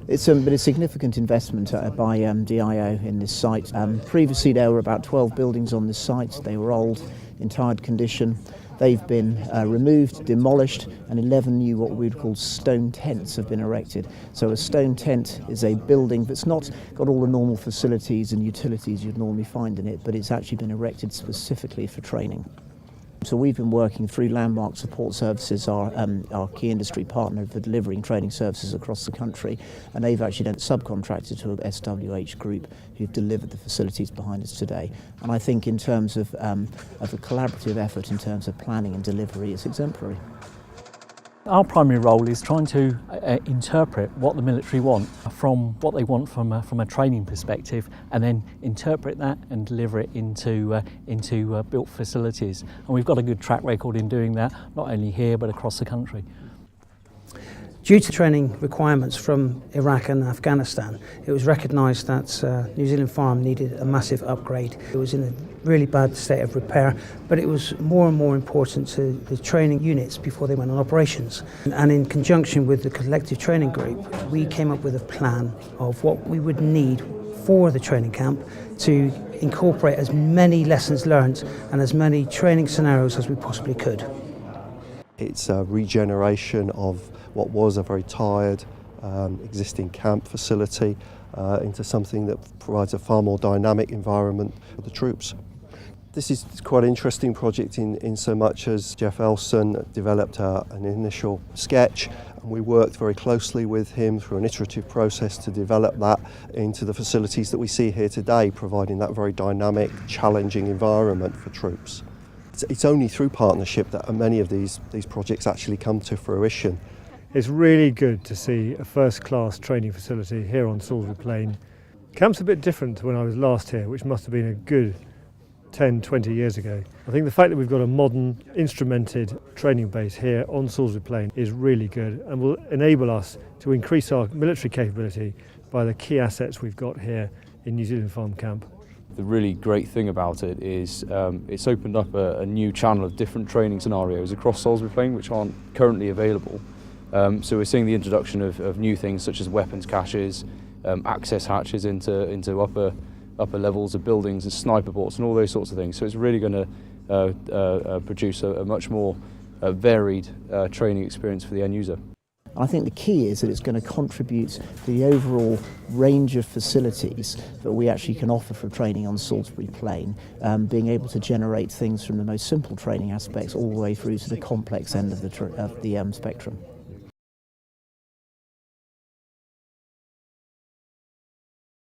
It's been a significant investment by DIO in this site. Previously there were about 12 buildings on this site. They were old, in tired condition. They've been removed, demolished, and 11 new what we'd call stone tents have been erected. So a stone tent is a building that's not got all the normal facilities and utilities you'd normally find in it, but it's actually been erected specifically for training. So we've been working through Landmarc Support Services, our key industry partner for delivering training services across the country, and they've actually then subcontracted to a SWH group who've delivered the facilities behind us today. And I think in terms of a collaborative effort in terms of planning and delivery, it's exemplary. Our primary role is trying to interpret what the military want from what they want from a training perspective, and then interpret that and deliver it into built facilities. And we've got a good track record in doing that, not only here but across the country. Due to training requirements from Iraq and Afghanistan, it was recognised that New Zealand Farm needed a massive upgrade. It was in a really bad state of repair, but it was more and more important to the training units before they went on operations. And in conjunction with the collective training group, we came up with a plan of what we would need for the training camp to incorporate as many lessons learned and as many training scenarios as we possibly could. It's a regeneration of what was a very tired existing camp facility into something that provides a far more dynamic environment for the troops. This is quite an interesting project in so much as Jeff Elson developed an initial sketch, and we worked very closely with him through an iterative process to develop that into the facilities that we see here today, providing that very dynamic, challenging environment for troops. It's only through partnership that many of these projects actually come to fruition. It's really good to see a first-class training facility here on Salisbury Plain. Camp's a bit different to when I was last here, which must have been a good 10, 20 years ago. I think the fact that we've got a modern, instrumented training base here on Salisbury Plain is really good and will enable us to increase our military capability by the key assets we've got here in New Zealand Farm Camp. The really great thing about it is it's opened up a new channel of different training scenarios across Salisbury Plain which aren't currently available. So we're seeing the introduction of new things such as weapons caches, access hatches into upper levels of buildings and sniper ports and all those sorts of things. So it's really going to produce a much more varied training experience for the end user. I think the key is that it's going to contribute to the overall range of facilities that we actually can offer for training on Salisbury Plain, being able to generate things from the most simple training aspects all the way through to the complex end of the spectrum.